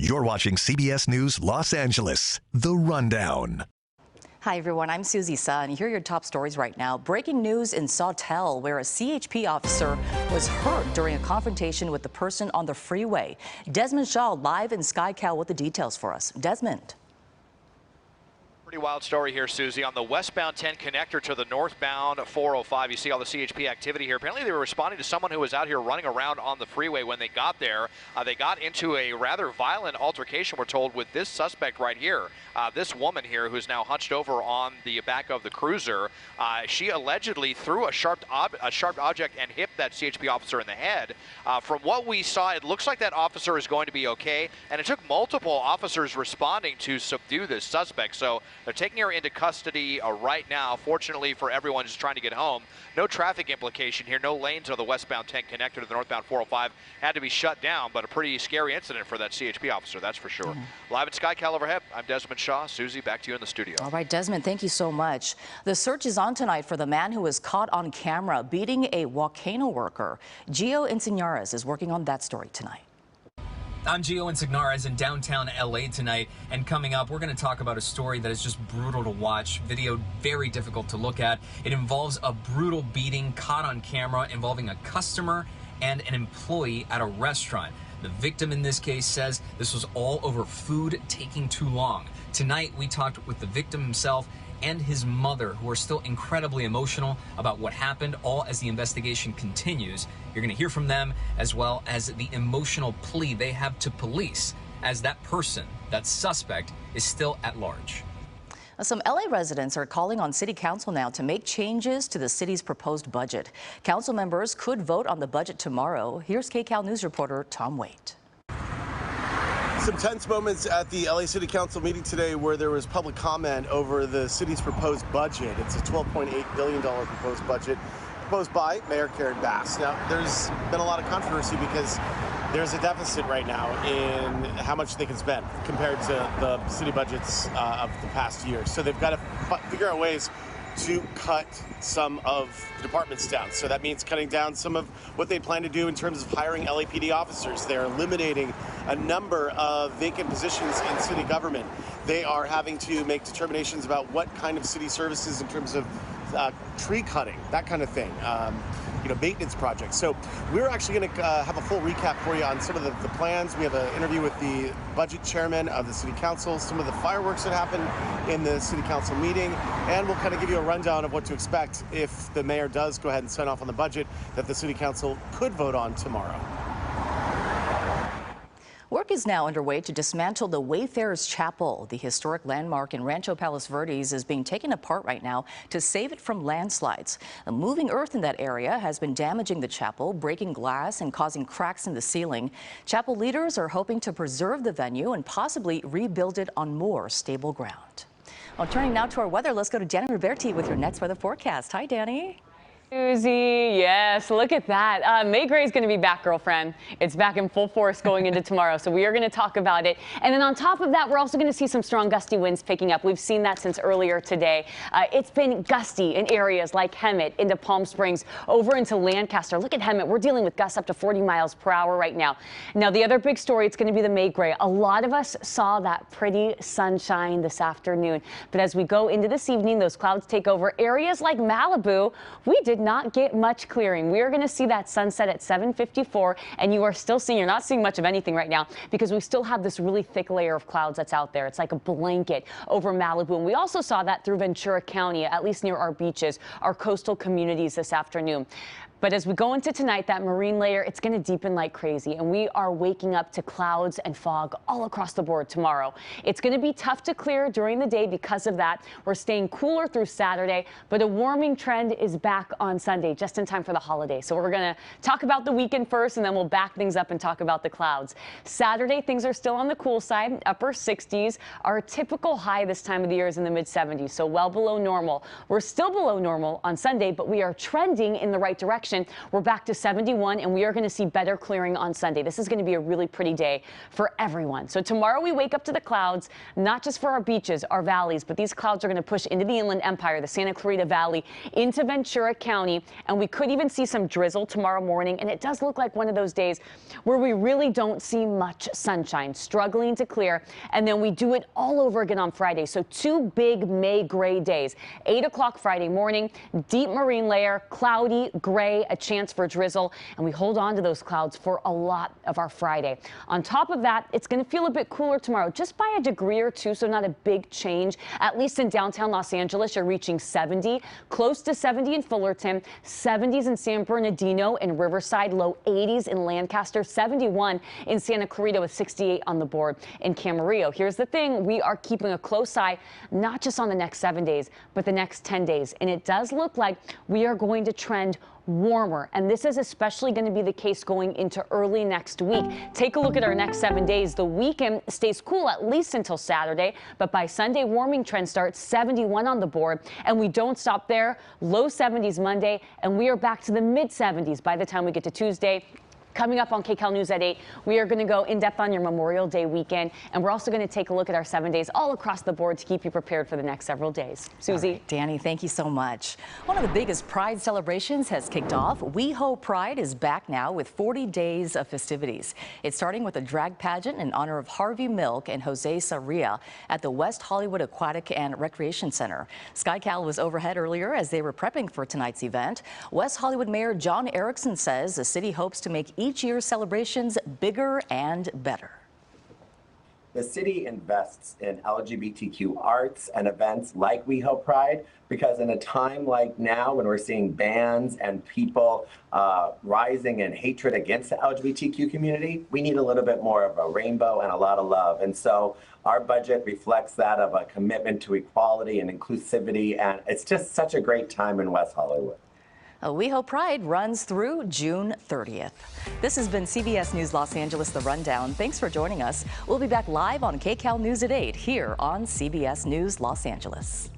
You're watching CBS News Los Angeles, The Rundown. Hi, everyone. I'm Susie Sa, and here are your top stories right now. Breaking news in Sawtell, where a CHP officer was hurt during a confrontation with the person on the freeway. Desmond Shaw live in SkyCal with the details for us. Desmond. Pretty wild story here, Susie. On the westbound 10 connector to the northbound 405, you see all the CHP activity here. Apparently, they were responding to someone who was out here running around on the freeway when they got there. They got into a rather violent altercation, we're told, with this suspect right here. This woman here, who's now hunched over on the back of the cruiser, she allegedly threw a sharp object and hit that CHP officer in the head. From what we saw, it looks like that officer is going to be okay, and it took multiple officers responding to subdue this suspect. So they're taking her into custody right now. Fortunately for everyone who's trying to get home, no traffic implication here. No lanes on the westbound 10 connector to the northbound 405 had to be shut down, but a pretty scary incident for that CHP officer, that's for sure. Live at SkyCal overhead, I'm Desmond Shaw. Susie, back to you in the studio. All right, Desmond, thank you so much. The search is on tonight for the man who was caught on camera beating a Wokcano worker. Gio Insignares is working on that story tonight. I'm Gio Insignares in downtown LA tonight, and coming up, we're going to talk about a story that is just brutal to watch. Video very difficult to look at. It involves a brutal beating caught on camera involving a customer and an employee at a restaurant. The victim in this case says this was all over food taking too long. Tonight, we talked with the victim himself and his mother, who are still incredibly emotional about what happened, all as the investigation continues. You're going to hear from them, as well as the emotional plea they have to police, as that person, that suspect, is still at large. Some LA residents are calling on City Council now to make changes to the city's proposed budget. Council members could vote on the budget tomorrow. Here's KCAL News reporter Tom Waite. Some tense moments at the LA City Council meeting today where there was public comment over the city's proposed budget. It's a $12.8 billion proposed budget proposed by Mayor Karen Bass. Now, there's been a lot of controversy because there's a deficit right now in how much they can spend compared to the city budgets of the past year. So they've got to figure out ways to cut some of the departments down. So that means cutting down some of what they plan to do in terms of hiring LAPD officers. They're eliminating a number of vacant positions in city government. They are having to make determinations about what kind of city services in terms of tree cutting, that kind of thing. Maintenance projects. So we're actually going to have a full recap for you on some of the plans. We have an interview with the budget chairman of the city council, some of the fireworks that happened in the city council meeting, and we'll kind of give you a rundown of what to expect if the mayor does go ahead and sign off on the budget that the city council could vote on tomorrow. Work is now underway to dismantle the Wayfarers Chapel. The historic landmark in Rancho Palos Verdes is being taken apart right now to save it from landslides. The moving earth in that area has been damaging the chapel, breaking glass and causing cracks in the ceiling. Chapel leaders are hoping to preserve the venue and possibly rebuild it on more stable ground. Well, turning now to our weather, let's go to Danny Roberti with your next weather forecast. Hi, Danny. Susie, yes, look at that. May Gray's going to be back, girlfriend. It's back in full force going into tomorrow, so we are going to talk about it. And then on top of that, we're also going to see some strong gusty winds picking up. We've seen that since earlier today. It's been gusty in areas like Hemet, into Palm Springs, over into Lancaster. Look at Hemet. We're dealing with gusts up to 40 miles per hour right now. Now, the other big story, it's going to be the May Gray. A lot of us saw that pretty sunshine this afternoon. But as we go into this evening, those clouds take over. Areas like Malibu, we did not get much clearing. We are going to see that sunset at 7:54, and you're not seeing much of anything right now because we still have this really thick layer of clouds that's out there. It's like a blanket over Malibu. And we also saw that through Ventura County, at least near our beaches, our coastal communities this afternoon. But as we go into tonight, that marine layer, it's going to deepen like crazy, and we are waking up to clouds and fog all across the board tomorrow. It's going to be tough to clear during the day because of that. We're staying cooler through Saturday, but a warming trend is back on Sunday, just in time for the holiday. So we're going to talk about the weekend first, and then we'll back things up and talk about the clouds. Saturday, things are still on the cool side, upper 60s. Our typical high this time of the year is in the mid-70s, so well below normal. We're still below normal on Sunday, but we are trending in the right direction. prediction. We're back to 71, and we are going to see better clearing on Sunday. This is going to be a really pretty day for everyone. So tomorrow we wake up to the clouds, not just for our beaches, our valleys, but these clouds are going to push into the Inland Empire, the Santa Clarita Valley, into Ventura County, and we could even see some drizzle tomorrow morning. And it does look like one of those days where we really don't see much sunshine, struggling to clear, and then we do it all over again on Friday. So 2 big May gray days. 8 o'clock Friday morning, deep marine layer, cloudy, gray, a chance for drizzle, and we hold on to those clouds for a lot of our Friday. On top of that, it's going to feel a bit cooler tomorrow, just by a degree or two, so not a big change. At least in downtown Los Angeles, you're reaching 70, close to 70 in Fullerton, 70s in San Bernardino and Riverside, low 80s in Lancaster, 71 in Santa Clarita with 68 on the board in Camarillo. Here's the thing, we are keeping a close eye, not just on the next 7 days, but the next 10 days. And it does look like we are going to trend warmer, and this is especially going to be the case going into early next week. Take a look at our next 7 days. The weekend stays cool at least until Saturday, but by Sunday, warming trend starts, 71 on the board, and we don't stop there. Low 70s Monday, and we are back to the mid 70s by the time we get to Tuesday. Coming up on KCAL News at 8, we are going to go in depth on your Memorial Day weekend, and we're also going to take a look at our 7 days all across the board to keep you prepared for the next several days. Susie. Right, Danny, thank you so much. One of the biggest Pride celebrations has kicked off. WeHo Pride is back now with 40 days of festivities. It's starting with a drag pageant in honor of Harvey Milk and Jose Sarria at the West Hollywood Aquatic and Recreation Center. SkyCal was overhead earlier as they were prepping for tonight's event. West Hollywood Mayor John Erickson says the city hopes to make each year's celebrations bigger and better. The city invests in LGBTQ arts and events like WeHo Pride because in a time like now when we're seeing bans and people rising in hatred against the LGBTQ community, we need a little bit more of a rainbow and a lot of love. And so our budget reflects that of a commitment to equality and inclusivity, and it's just such a great time in West Hollywood. WeHo Pride runs through June 30th. This has been CBS News Los Angeles, The Rundown. Thanks for joining us. We'll be back live on KCAL News at 8 here on CBS News Los Angeles.